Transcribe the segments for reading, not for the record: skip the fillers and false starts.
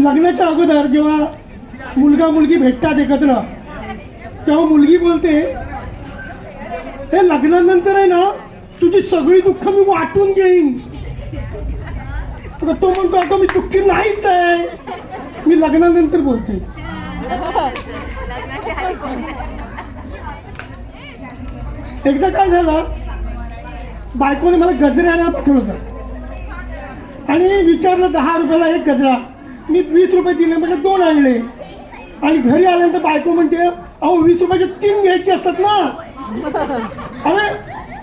लग्नाच्या अगोदर जेव्हा मुलगा मुलगी भेटतात एकत्र, तेव्हा मुलगी बोलते हे लग्नानंतर आहे ना तुझी सगळी दुःख मी वाटून घेईन. तो म्हणतो आता मी दुःखी नाहीच आहे, मी लग्नानंतर बोलते. एकदा काय झालं, बायकोने मला गजरे आणायला पाठवलं होतं आणि विचारलं 10 रुपयाला एक गजरा. मी 20 रुपये दिले, म्हणजे 2 आणले. आणि घरी आल्यानंतर बायको म्हणते अहो 20 रुपयाचे 3 घ्यायचे असतात ना. अरे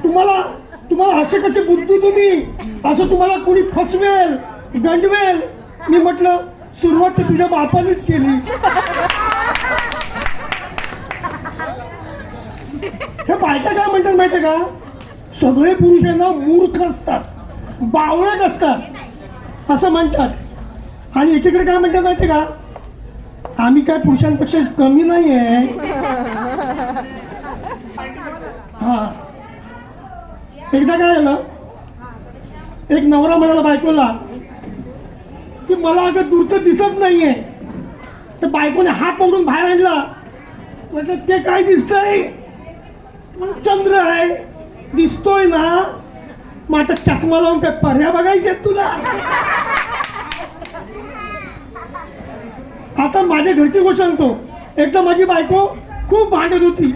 तुम्हाला असे कसे बुद्धी तुम्ही, असं तुम्हाला कोणी फसवेल गंडवेल. मी म्हटलं सुरुवात तर तुझ्या बापानेच केली. हे बायका काय म्हणतात माहिती का, सगळे पुरुष आहे ना मूर्ख असतात, बावळट असतात असं म्हणतात. आणि एकीकडे काय म्हणतात माहिती का, आम्ही काय पुरुषांपेक्षा कमी नाही आहे. हा, एकदा काय झालं, एक नवरा म्हणाला बायकोला की मला अगं दूरचं दिसत नाहीये. तर बायकोने हात पकडून बाहेर आणला. म्हटलं ते काय दिसतंय, चंद्र आहे दिसतोय ना. मग आता चष्मा लावून काय पर्या बघायचे तुला. आता माझ्या घरची गोष्ट सांगतो. एकदा माझी बायको खूप भांडत होती,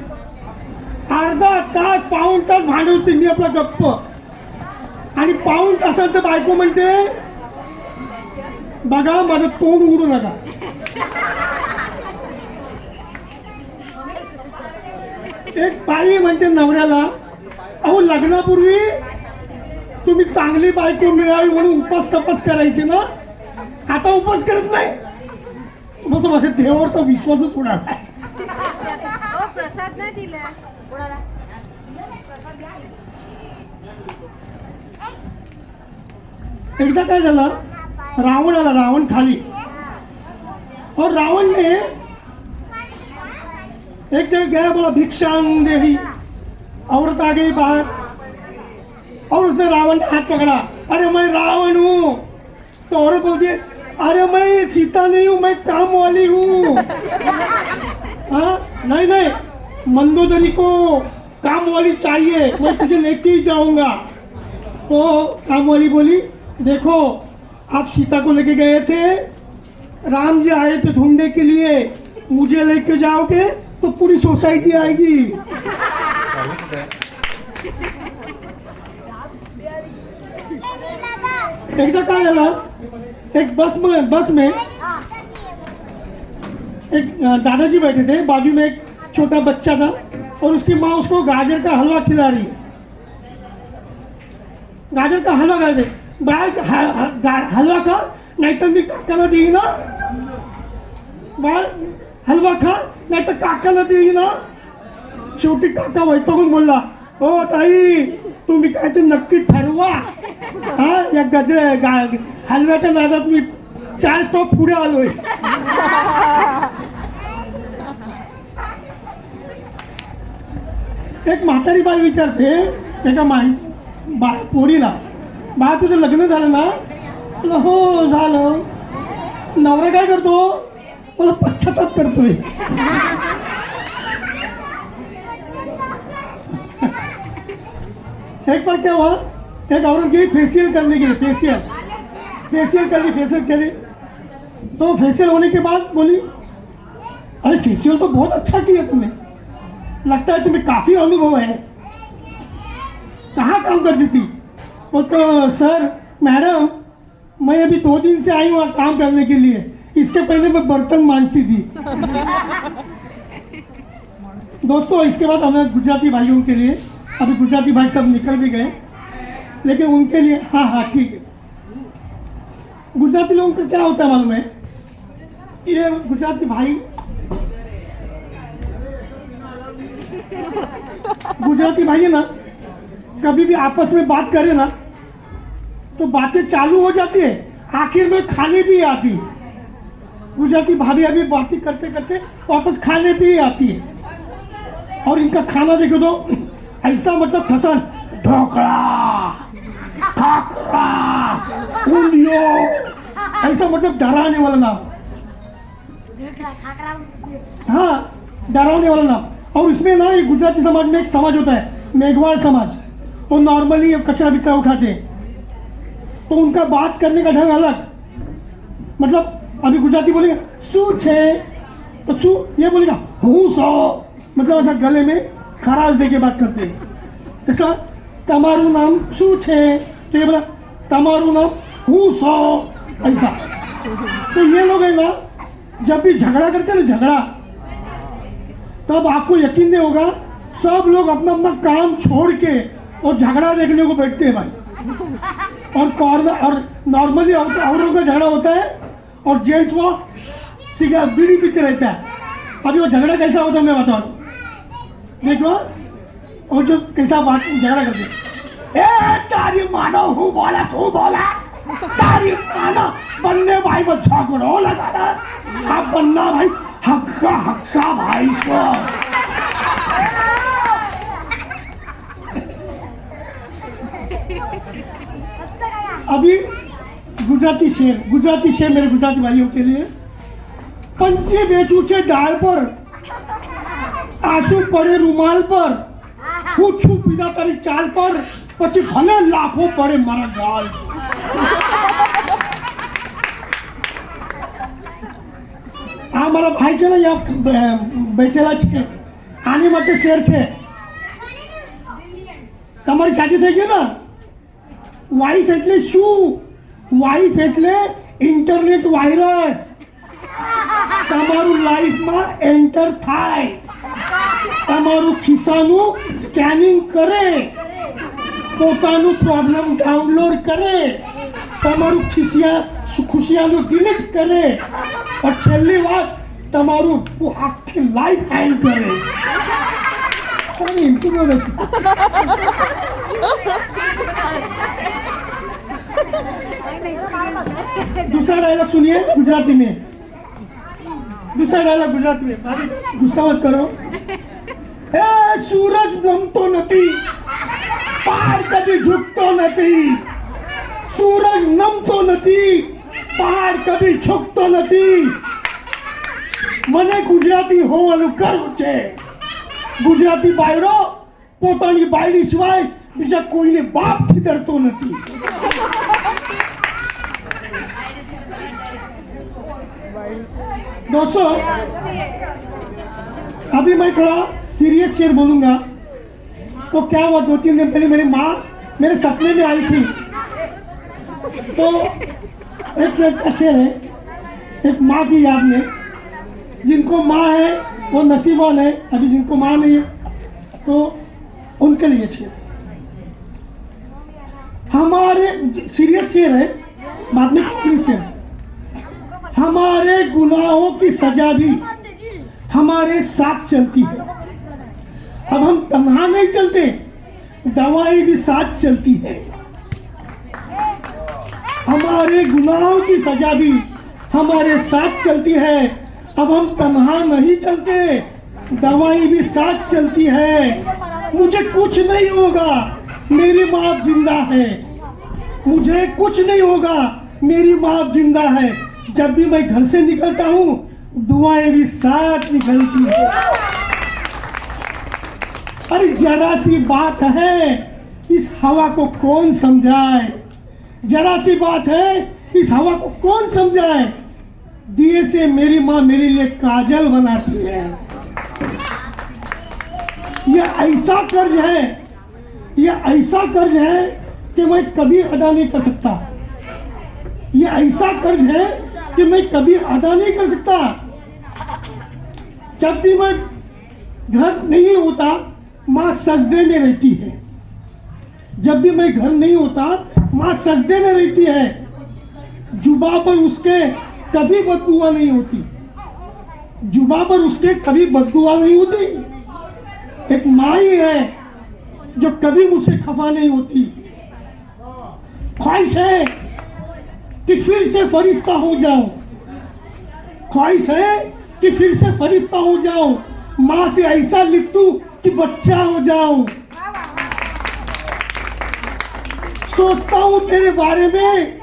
अर्धा तास पाऊण तास भांडत होती. मी आपला गप्प. आणि पाऊण तासात बायको म्हणते बघा माझं तोंड उघडू नका. एक बाई म्हणते नवऱ्याला अहो लग्नापूर्वी तुम्ही चांगली बायको मिळावी म्हणून उपास तपास करायचे ना, आता उपास करत नाही. मग तो माझ्या देवावरचा विश्वासच उडाला. प्रसाद नाही दिला. एकदा काय झालं, रावण आला, रावण खाली. और रावण ने एक जगह गया, बोला भिक्षांग देही. औरत आ गई बाहर और उसने रावण ने हाथ पकड़ा. अरे मैं रावण हूँ. तो औरत बोलती है अरे मैं सीता नहीं हूँ, मैं काम वाली हूँ. हाँ नहीं नहीं, मंदोदरी को काम वाली चाहिए, मैं तुझे लेके ही जाऊंगा. तो काम वाली बोली देखो आप सीता को लेके गए थे, राम जी आए थे ढूंढने के लिए, मुझे लेके जाओगे तो पूरी सोसाइटी आएगी. एकदा काय झालं, एक बस में एक दादाजी बैठे थे, बाजू में एक छोटा बच्चा था और उसकी माँ उसको गाजर का हलवा खिला रही है. गाजर का हलवा खा दे बाय, हलवा खा नहीं तो मी काकाला देईन ना. बाय हलवा खा नाही तर काकाला देईन ना. शेवटी काका वैतागून बोलला हो ताई तुम्ही काय ते नक्की ठरवा. हा या हलव्याच्या नादात मी 4 स्टॉप पुढे आलोय. एक म्हातारी बाई विचारते एका पोरीला, बा तुझं लग्न झालं ना. हो झालं. नवरा काय करतो, मला पश्चाताप करतोय. एक बार क्या हुआ, एक औरत गई फेशियल करने के लिए. फेशियल करी. तो फेशियल होने के बाद बोली अरे फेशियल तो बहुत अच्छा किया तुमने, लगता है तुम्हें काफी अनुभव है, कहाँ काम करती थी. वो तो सर मैडम मैं अभी 2 दिन से आई हूँ काम करने के लिए, इसके पहले मैं बर्तन मांजती थी. दोस्तों इसके बाद हमें गुजराती भाइयों के लिए, अभी गुजराती भाई सब निकल भी गए, लेकिन उनके लिए हाँ ठीक है. गुजराती लोगों का क्या होता है मालूम है, ये गुजराती भाई है ना, कभी भी आपस में बात करे ना तो बातें चालू हो जाती है, आखिर में खाने भी आती है. गुजराती भाभी अभी बातें करते करते वापस खाने भी आती है. और इनका खाना देखो तो ऐसा मतलब फसन, ढोकला, खाकरा, उंडियो, ऐसा मतलब डराने वाला नाम. हाँ, डरावने वाला नाम। और इसमें ना ये गुजराती समाज में एक समाज होता है मेघवाल समाज, वो नॉर्मली कचरा बिचरा उठाते हैं, तो उनका बात करने का ढंग अलग। मतलब अभी गुजराती बोलेगा शू छे, तो शू ये बोलेगा हूँ सो, मतलब ऐसा गले में खराश दे के बात करते हैं। जैसा तमारू नाम शू छे, तो ये बोला तमारू नाम हूँ सो, ऐसा। तो ये लोग है ना जब भी झगड़ा करते हैं ना झगड़ा, तब आपको यकीन नहीं होगा, सब लोग अपना अपना काम छोड़ के और झगड़ा देखने को बैठते हैं भाई। और कॉर्नर और नॉर्मली औरों का झगड़ा होता है और जेंट्स वो सिगरेट बीड़ी पीते रहता है। अभी वो झगड़ा कैसा होता है मैं बता रहा हूँ, देखो। और जो कैसा बात झगड़ा करते, ए तारी मानो हूँ बोला तू बोला, तारी मानो बन्ने भाई में झगड़ो लगाना, अब बन्ना भाई हक्का हक्का भाई को। अभी गुजराती शेर मेरे गुजराती भाइयों के लिए, पंचे बेटू छे डाल पर, आंसू पड़े रूमाल पर, पूछू पीधा तारी चाल पर, પછી ભલે લાખો પડે મારા ગાલ। આ મારા ભાઈ છે ને અહીંયા બેઠેલા છે, આની માટે શેર છે। તમારી શાદી થઈ ગઈ ને? વાઇફ એટલે શું? વાઇફ એટલે ઇન્ટરનેટ વાયરસ તમારું લાઈફમાં એન્ટર થાય, તમારું ખિસ્સાનું સ્કેનિંગ કરે, પોતાનું પ્રોબ્લેમ ડાઉનલોડ કરે, તમારું ખુશિયાનું ડિલીટ કરે, और છેલ્લી વાત તમારું આખી લાઈફ હેન્ડ કરે। अरे इनको बोलो। दूसरा डायलॉग सुनिए गुजराती में, दूसरा डायलॉग गुजराती में, भाभी गुस्सा मत करो। ए सूरज नमतो नथी, पहाड़ कभी झुकतो नथी, सूरज नमतो नथी, पहाड़ कभी झुकतो नथी। મને ગુજરાતી હોવાનું ગર્વ છે। ગુજરાતી બાયડો પોતાની બાયડી સિવાય બીજા કોઈને બાપથી ડરતો નથી। दोस्तों अभी मैं थोड़ा सीरियस शेर बोलूंगा। तो क्या हुआ, 2-3 दिन पहले मेरी माँ मेरे सपने में आई थी। तो एक मिनट का शेर है, एक माँ की याद में। जिनको माँ है वो नसीबान है, अभी जिनको माँ नहीं है तो उनके लिए शेर। हमारे सीरियस शेर है, बाद में शेर। हमारे गुनाहों की सजा भी हमारे साथ चलती है। अब हम तन्हा नहीं चलते, दवाई भी साथ चलती है। हमारे गुनाहों की सजा भी हमारे साथ चलती है। अब हम तन्हा नहीं चलते, दवाई भी साथ चलती है। मुझे कुछ नहीं होगा, मेरी माँ जिंदा है। मुझे कुछ नहीं होगा, मेरी माँ जिंदा है। जब भी मैं घर से निकलता हूँ दुआएं भी साथ निकलती है। अरे जरा सी बात है, इस हवा को कौन समझाए? जरा सी बात है, इस हवा को कौन समझाए? दिए से मेरी माँ मेरे लिए काजल बनाती है। यह ऐसा कर्ज है, यह ऐसा कर्ज है कि मैं कभी अदा नहीं कर सकता। यह ऐसा कर्ज है कि मैं कभी अदा नहीं कर सकता। जब भी मैं घर नहीं होता माँ सजदे में रहती है। जब भी मैं घर नहीं होता माँ सजदे में रहती है। जुबा पर उसके कभी बददुआ नहीं होती, जुबा पर उसके कभी बददुआ नहीं होती। एक माँ ही है जो कभी मुझसे खफा नहीं होती। ख्वाहिश है कि फिर से फरिश्ता हो जाऊं, ख्वाहिश है कि फिर से फरिश्ता हो जाऊं, माँ से ऐसा लिख दूं कि बच्चा हो जाऊं। सोचता हूं तेरे बारे में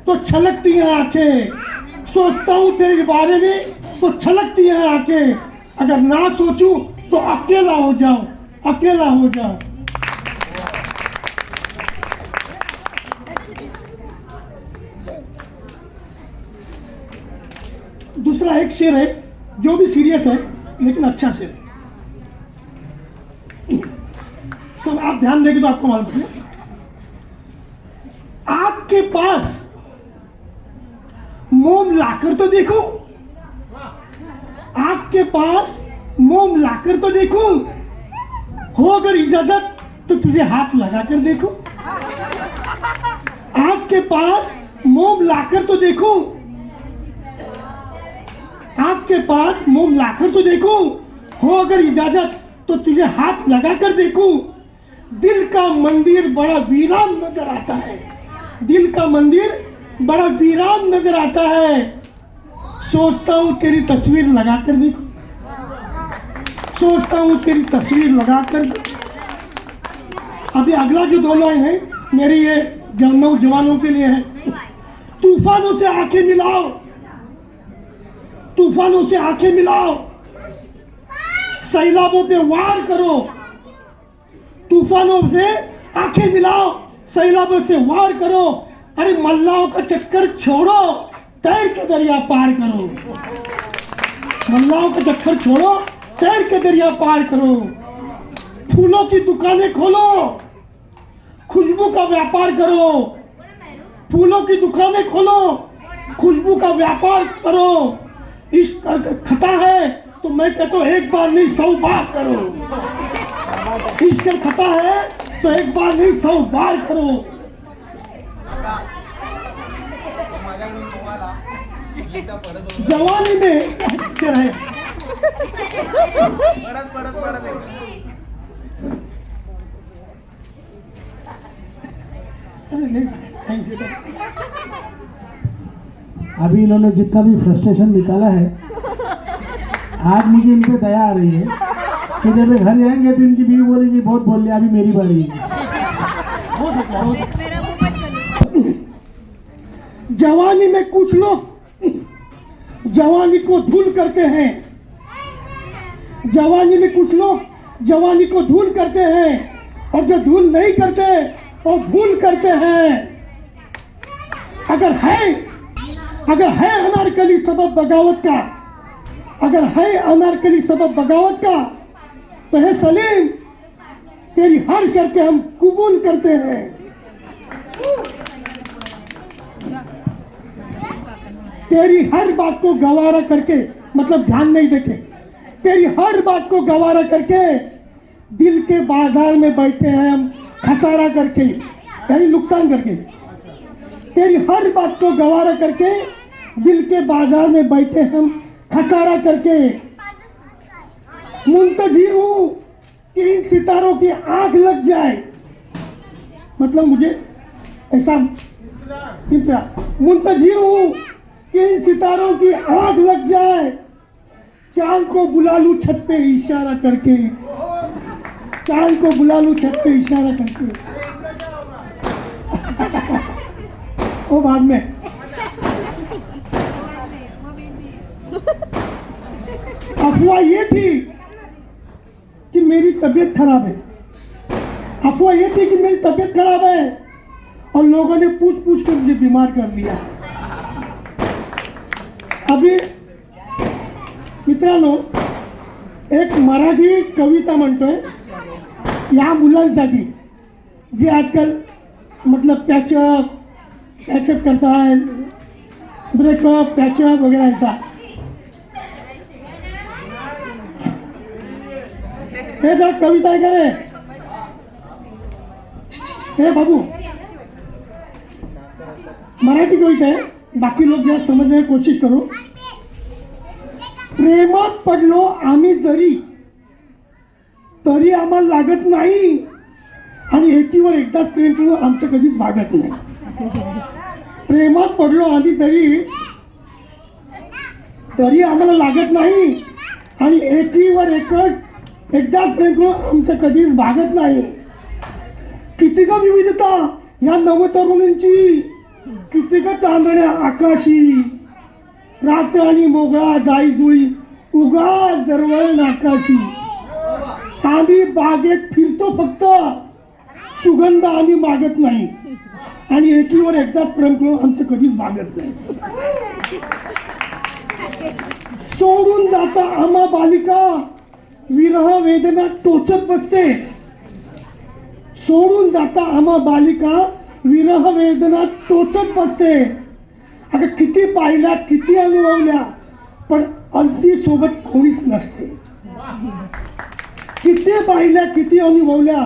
तो छलकती हैं आंखें, सोचता हूं तेरे बारे में तो छलकती है आंखें, अगर ना सोचूं तो अकेला हो जाऊं, अकेला हो जाऊं। दूसरा एक शेर है जो भी सीरियस है लेकिन अच्छा शेर है। सब आप ध्यान देंगे तो आपको मालूम है। आपके पास मोम लाकर तो देखो, आपके पास मोम लाकर तो देखो, हो अगर इजाजत तो तुझे हाथ लगाकर देखो। आपके पास मोम लाकर तो देखो, आपके पास मोम लाकर तो देखो, हो अगर इजाजत तो तुझे हाथ लगाकर देखो। दिल का मंदिर बड़ा वीरान नजर आता है, दिल का मंदिर बड़ा वीरान नजर आता है। सोचता हूं तेरी तस्वीर लगाकर देखो, सोचता हूं तेरी तस्वीर लगाकर। अभी अगला जो दो लाइन है मेरी ये नौजवानों के लिए है। तूफानों से आंखें मिलाओ, तूफानों से आंखें मिलाओ, सैलाबों पे वार करो। तूफानों से आंखें मिलाओ, सैलाबों से वार करो। अरे मल्लाहों का चक्कर छोड़ो, तैर के दरिया पार करो। मल्लाहों का चक्कर छोड़ो, तैर के दरिया पार करो। फूलों की दुकानें खोलो, खुशबू का व्यापार करो। फूलों की दुकानें खोलो, खुशबू का व्यापार करो। इश्क खता है तो मैं कहता हूं एक बार नहीं 100 बार करो। इश्क खता है तो एक बार नहीं 100 बार करो। जवानी में अक्षर है। Thank you. अभी इन्होंने जितना भी फ्रस्ट्रेशन निकाला है, आज मुझे इन पे दया आ रही है कि जब वे घर जाएंगे तो इनकी बीवी बोलेगी बहुत बोल लिया, अभी मेरी बारी है। हो सकता है, हो सकता मेरा मुंह मत कर लो। जवानी में कुछ लोग जवानी को धूल करते हैं, जवानी में कुछ लोग जवानी को धूल करते हैं और जो धूल नहीं करते वो भूल करते हैं। अगर है अनारकली सबब बगावत का, अगर है अनारकली सबब बगावत का, तो है सलीम तेरी हर शर्तें हम कबूल करते हैं। तेरी हर बात को गवारा करके, मतलब ध्यान नहीं देते, तेरी हर बात को गवारा करके दिल के बाजार में बैठे हैं हम खसारा करके, यानी नुकसान करके। तेरी हर बात को गवारा करके दिल के बाजार में बैठे हम खसारा करके। मुंतजिर हूं कि इन सितारों की आंख लग जाए, मतलब मुझे ऐसा मुंतजिर हूं कि इन सितारों की आंख लग जाए। चांद को बुला लूं छत पे इशारा करके, चांद को बुला लूं छत पे इशारा करके। वो बाद में अफवाह ये थी कि मेरी तबीयत खराब है, अफवाह ये थी कि मेरी तबीयत खराब है और लोगों ने पूछ पूछ कर मुझे बीमार कर दिया। अभी मित्रांनो एक मराठी कविता म्हणतोय या मुलांसाठी जे आजकाल मतलब पॅचअप करताय, ब्रेकअप पॅचअप वगैरे ऐसा। हे जर कविता आहे का रे? हे बाबू मराठी कविता है, बाकी लोग जरा समझने की कोशिश करो। प्रेमात पडलो आम्ही जरी तरी आम्हाला लागत नाही आणि एकीवर एकदाच प्रेम करून आमचं कधीच भागत नाही। प्रेमात पडलो आम्ही तरी आम्हाला लागत नाही आणि एकीवर एकदाच प्रेम करून आमचं कधीच भागत नाही। किती का विविधता या नवतरुणींची, किती का चांदण्या आकाशी, रात्र मोगळा जाई जुळी उगाच दरवळ नाकाशी. आम्ही बागेत फिरतो फक्त, सुगंध आम्ही मागत नाही. आणि एकीवर एकदाच प्रेम करून आमचं कधीच भागत नाही. सोडून जाता आम्हा बालिका विरह वेदना टोचत बसते. सोडून जाता आम्हा बालिका विरह वेदना टोचत बसते. अगं किती पाहिल्या किती अनुभवल्या पण अंती सोबत कोणीच नसते. किती पाहिल्या किती अनुभवल्या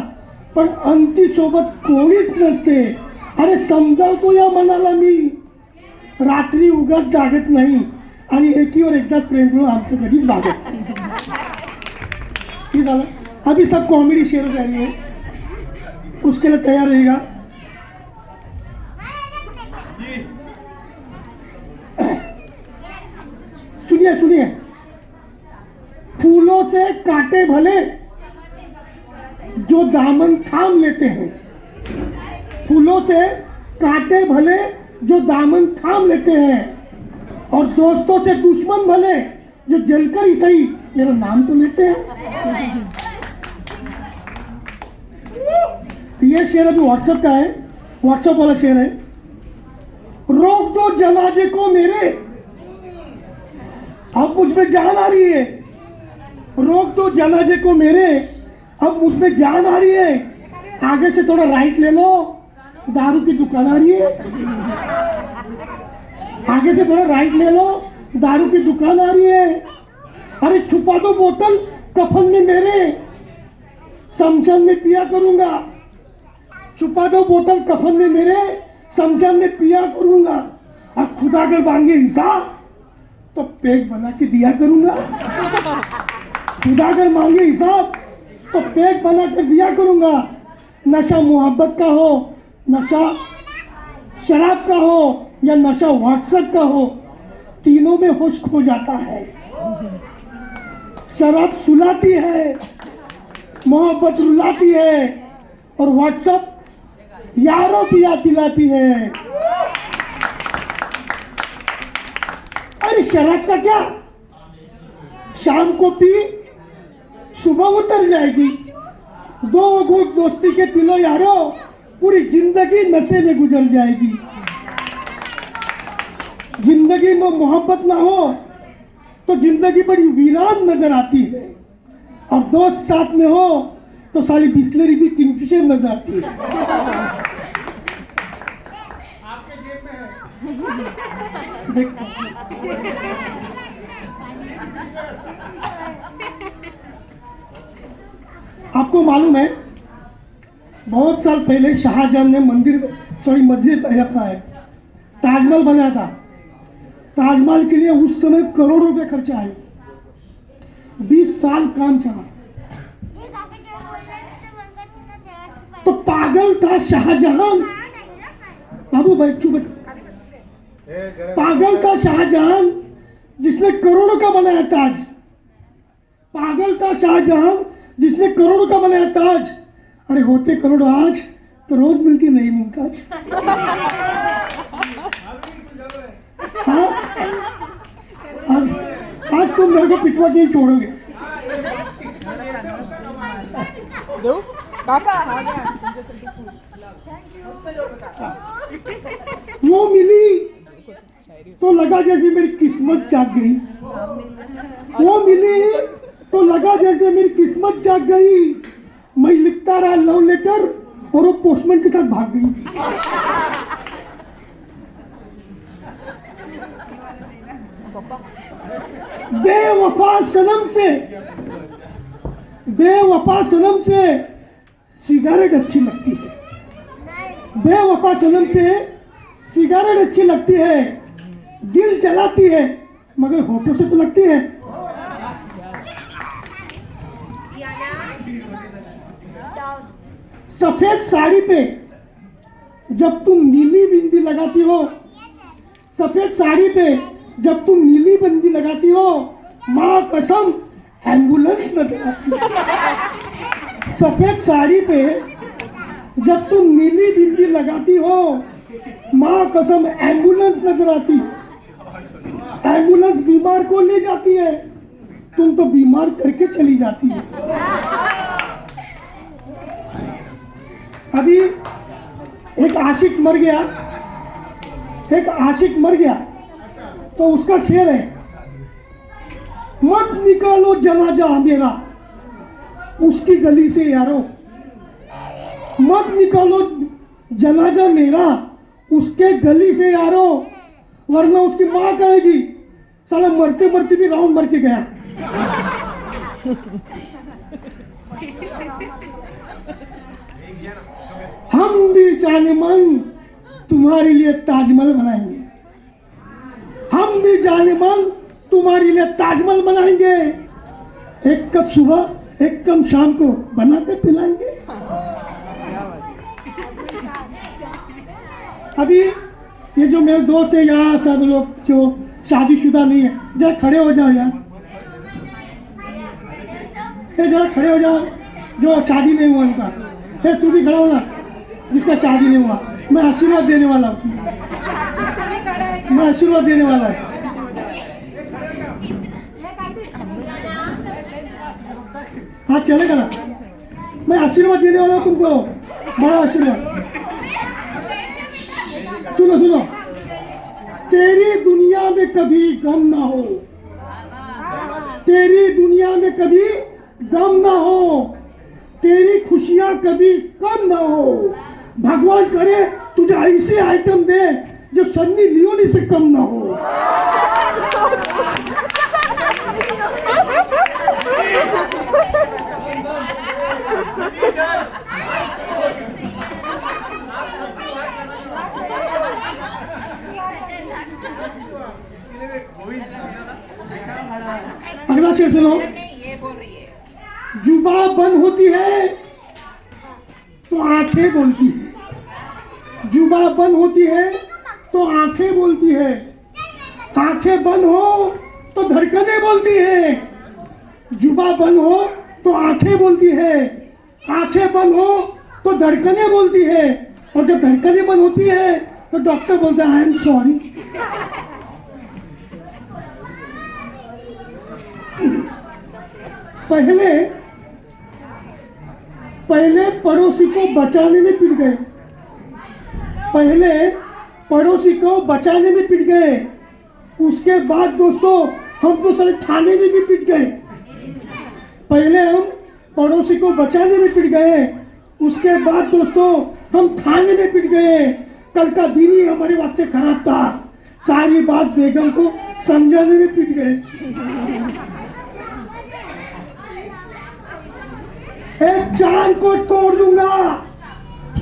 पण अंती सोबत कोणीच नसते. अरे समजावतो या मनाला मी, रात्री उगाच जागत नाही आणि एकीवर एकदाच प्रेम करून आमचं कधीच भागत नाही. ठीक है, अभी सब कॉमेडी शेयर करेंगे, उसके लिए तैयार रहेगा. सुनिए सुनिए, फूलों से कांटे भले जो दामन थाम लेते हैं. फूलों से कांटे भले जो दामन थाम लेते हैं और दोस्तों से दुश्मन भले जो जलकर ही सही मेरा नाम तो लेते हैं. तो ये शेर अभी व्हाट्सएप का है, व्हाट्सएप वाला शेर है. रोक दो जनाजे को मेरे, अब मुझ में जान आ रही है. रोक दो जनाजे को मेरे, अब मुझ में जान आ रही है. आगे से थोड़ा राइट ले लो, दारू की दुकान आ रही है. आगे से थोड़ा राइट ले लो, दारू की दुकान आ रही है. अरे छुपा दो बोतल कफन में मेरे, शमशान में पिया करूंगा. छुपा दो बोतल कफन में मेरे, शमशान में पिया करूंगा. और खुदा अगर मांगे हिसाब तो पेग बना के दिया करूंगा. खुदा अगर मांगे हिसाब तो पेग बना कर दिया करूंगा. नशा मोहब्बत का हो, नशा शराब का हो या नशा व्हाट्सएप का हो, तीनों में होश खो जाता है. शराब सुलाती है, मोहब्बत रुलाती है और व्हाट्सएप यारों की याद दिलाती है. अरे शराब का क्या, शाम को पी सुबह उतर जाएगी. 2 घूंट दोस्ती के पी लो यारो, पूरी जिंदगी नशे में गुजर जाएगी. जिंदगी में मोहब्बत ना हो तो जिंदगी बड़ी वीरान नजर आती है. और दोस्त साथ में हो तो सारी बिस्लेरी भी किंगफिशर नजर आती है. आपके जेब में है. देखो आपको मालूम है बहुत साल पहले शाहजहां ने मस्जिद अपना है ताजमहल बनाया था. ताजमहल के लिए उस समय करोड़ों रुपए खर्चा आए. 20 साल काम चला. तो पागल था शाहजहां. बाबू भाई चुप. पागल था शाहजहां जिसने करोड़ों का बनाया ताज. पागल था शाहजहां जिसने करोड़ों का बनाया ताज. अरे होते करोड़ आज तो रोज मिलती नहीं मुमताज. हाँ? आज तुम मेरे को पिटवा के ही छोड़ोगे. वो मिली तो लगा जैसे मेरी किस्मत जाग गई. वो मिली तो लगा जैसे मेरी किस्मत जाग गई. मैं लिखता रहा लव लेटर और वो पोस्टमैन के साथ भाग गई. बेवफा सनम से सिगारेट अच्छी लगती है. बेवफा सनम से सिगारेट अच्छी लगती है. दिल जलाती है मगर होठों से तो लगती है. सफेद साड़ी पे जब तुम नीली बिंदी लगाती हो, सफेद साड़ी पे जब तुम नीली बिंदी लगाती हो, माँ कसम एम्बुलेंस नजर आती है. सफेद साड़ी पे जब तुम नीली बिंदी लगाती हो, माँ कसम एम्बुलेंस नजर आती है. एम्बुलेंस बीमार को ले जाती है, तुम तो बीमार करके चली जाती हो। अभी एक आशिक मर गया, एक आशिक मर गया तो उसका शेर है, मत निकालो जनाजा मेरा उसकी गली से यारो, मत निकालो जनाजा मेरा उसके गली से यारो, वरना उसकी माँ कहेगी साला मरते मरते भी राउंड मर के गया। हम भी जाने मन तुम्हारे लिए ताजमहल बनाएंगे, हम भी जाने मन तुम्हारे लिए ताजमहल बनाएंगे, एक कप सुबह एक कप शाम को बना कर पिलाएंगे। अभी ये जो मेरे दोस्त है यहाँ सब लोग जो शादीशुदा नहीं है, जरा खड़े हो जाओ यार, ये जरा खड़े हो जाओ जो शादी नहीं हुआ उनका। ये तू भी खड़ा हो ना जिसका शादी नहीं हुआ, मैं आशीर्वाद देने वाला हूँ, मैं आशीर्वाद देने वाला है। हाँ चलेगा ना, मैं आशीर्वाद देने वाला हूँ तुमको, बड़ा आशीर्वाद। सुनो सुनो, तेरी दुनिया में कभी गम ना हो, तेरी दुनिया में कभी गम ना हो, तेरी खुशियां कभी कम ना हो, भगवान करे तुझे ऐसे आइटम दे जो सन्नी लियोनी से कम ना हो। अगला शेर सुनो, जुबान बंद होती है तो आंखें बोलती है, जुबान बंद होती है तो आंखें बोलती है, आंखें बंद हो तो धड़कनें बोलती है, जुबान बंद हो तो आंखें बोलती है, आंखें बंद हो तो धड़कनें बोलती है, और जब धड़कनें बंद होती है तो डॉक्टर बोलता है आई एम सॉरी। पहले पड़ोसी को बचाने में पिट गए, पहले पड़ोसी को बचाने में पिट गए, उसके बाद दोस्तों हम तो सारे थाने में भी पिट गए। पहले हम पड़ोसी को बचाने में पिट गए, उसके बाद दोस्तों हम थाने में पिट गए। कल का दिन ही हमारे वास्ते खराब था, सारी बात बेगम को समझाने में पिट गए। एक चांद को तोड़ दूंगा,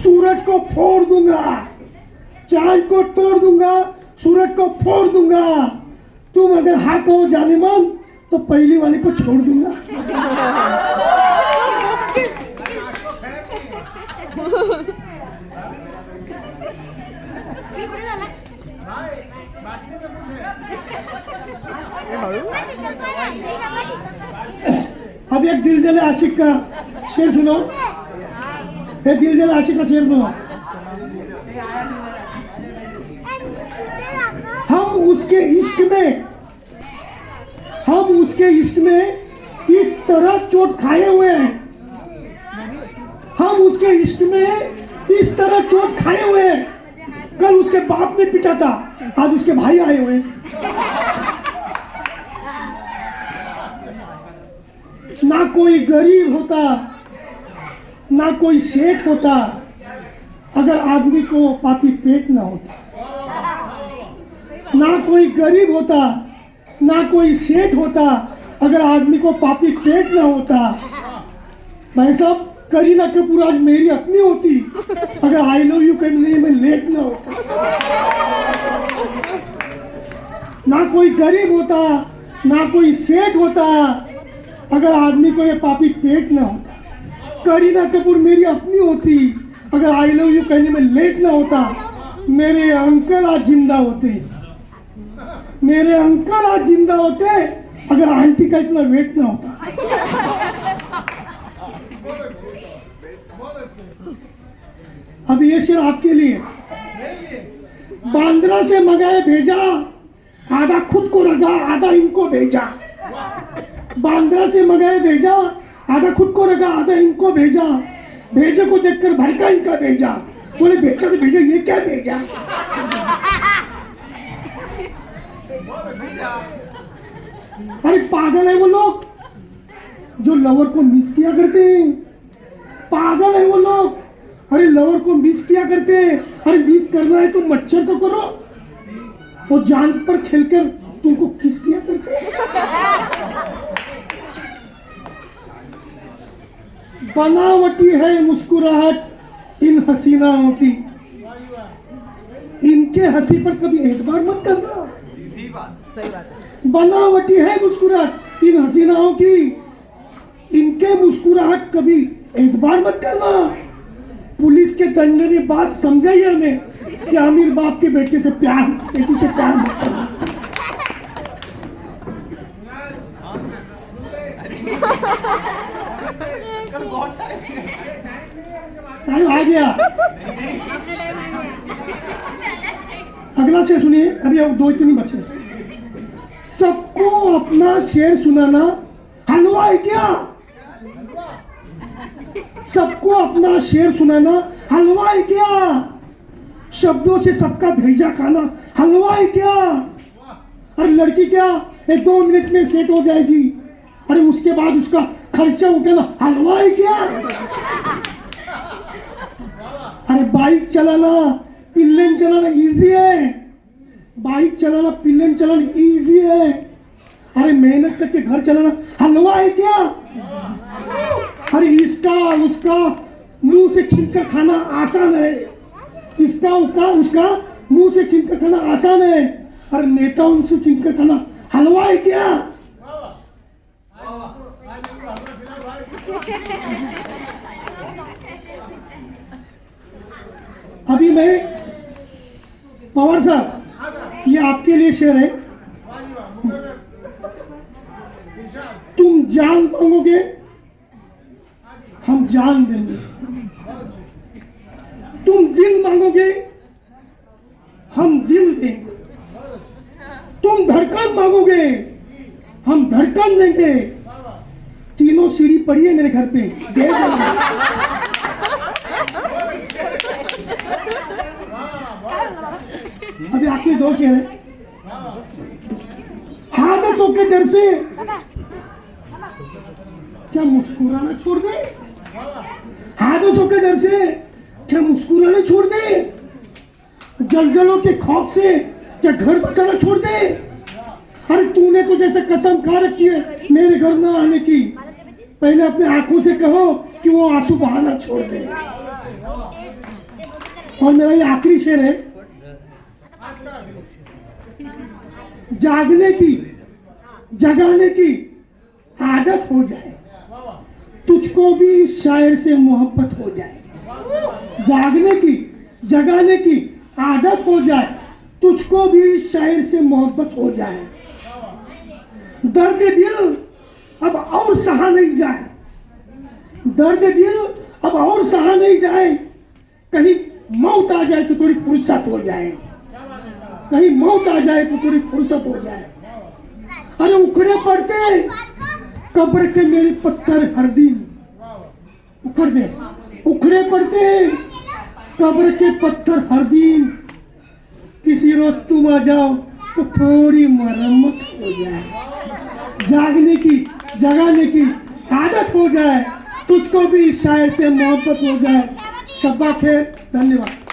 सूरज को फोड़ दूंगा, चांद को तोड़ दूंगा, सूरज को फोड़ दूंगा, तुम अगर हाँ कहो जाने मन तो पहली वाली को छोड़ दूंगा। अब एक दिल जले आशिक का शेर सुनो, एक दिल जले आशिक का शेर सुनो। हम उसके इश्क में इस तरह चोट खाए हुए हैं, हम उसके इश्क में इस तरह चोट खाए हुए हैं। कल उसके बाप ने पिटा था, आज उसके भाई आए हुए हैं। ना कोई गरीब होता ना कोई सेठ होता अगर आदमी को पापी पेट ना होता, ना कोई गरीब होता ना कोई सेठ होता अगर आदमी को पापी पेट ना होता। भाई साहब, करीना कपूर आज मेरी अपनी होती अगर आई लव यू कहने में लेट ना होता। ना कोई गरीब होता ना कोई सेठ होता अगर आदमी को ये पापी पेट ना होता। करीना कपूर मेरी अपनी होती अगर आई लव यू कहने में लेट ना होता। मेरे अंकल आज जिंदा होते, मेरे अंकल आज जिंदा होते अगर आंटी का इतना वेट ना होता। अब ये शेर आपके लिए। बांद्रा से मंगाए भेजा आधा खुद को रखा, आधा इनको भेजा। बांद्रा से मंगाए भेजा, आधा खुद को रखा, आधा इनको भेजा। भेजे को देखकर भड़का इनका भेजा। बोले भेजा तो भेजा, ये क्या भेजा? अरे पागल है वो लोग जो लवर को मिस किया करते हैं। पागल है वो लोग। अरे लवर को मिस किया करते हैं। अरे मिस करना है तो मच्छर तो करो, वो जान पर खेलकर तुमको किस किया करते हैं। बनावटी है मुस्कुराहट इन हसीनाओं की, इनके हंसी पर कभी एतबार मत करना। सही बात है। बनावटी है मुस्कुराहट इन हसीनाओं की, इनके मुस्कुराहट कभी एतबार मत करना। पुलिस के दंडे ने बात समझाई हमें कि अमीर बाप के बेटे से प्यार, बेटी से प्यार मत करना। टाइम आ गया। अगला शेर सुनिए, अभी अब 2-3 ही बचे। सबको अपना शेर सुनाना हलवा है क्या? सबको अपना शेर सुनाना हलवा है क्या? शब्दों से सबका भेजा खाना हलवा है क्या? अरे लड़की क्या 1-2 मिनट में सेट हो जाएगी, अरे उसके बाद उसका खर्चा उठाना हलवा है क्या? अरे बाइक चलाना, पिल्लन चलाना इजी है। बाइक चलाना, पिल्लन चलाना इजी है। अरे मेहनत करके घर चलाना हलवा है क्या? अरे इसका उसका मुंह से छीनकर खाना आसान है। इसका उसका मुंह से छीनकर खाना आसान है। अरे नेताओं से छीनकर खाना हलवा है क्या? अभी मैं पवार साहब, ये आपके लिए शेर है। तुम जान मांगोगे हम जान देंगे, तुम दिल मांगोगे हम दिल देंगे, तुम धड़कन मांगोगे हम धड़कन देंगे। तीनों सीढ़ी पड़ी है मेरे घर पे, दे देंगे। अभी आपके 2 शेर है। हादसों के डर से क्या मुस्कुराना छोड़ दे? हादसों के डर से क्या मुस्कुराना छोड़ दे? जलजलों के खौफ से क्या घर बसाना छोड़ दे? अरे तूने तो जैसे कसम खा रखी है मेरे घर न आने की, पहले अपने आंखों से कहो कि वो आंसू बहाना छोड़ दे। और मेरा ये आखिरी शेर है। जागने की, जगाने की आदत हो जाए, तुझको भी इस शायर से मोहब्बत हो जाए। जागने की, जगाने की आदत हो जाए, तुझको भी इस शायर से मोहब्बत हो जाए। दर्द दिल अब और सहा नहीं जाए, दर्द दिल अब और सहा नहीं जाए। कहीं मौत आ जाए तो थोड़ी फुर्सत हो जाए, कहीं मौत आ जाए तो थोड़ी फुर्सत हो जाए। अरे उखड़े पड़ते कब्र के मेरे पत्थर हर दिन, उखड़ दे, उखड़े पड़ते कब्र के पत्थर हर दिन। किसी रोज तुम आ जाओ तो थोड़ी मरम्मत हो जाए। जागने की, जगाने की आदत हो जाए, तुझको भी शायर से मोहब्बत हो जाए। शब्बा खैर, धन्यवाद।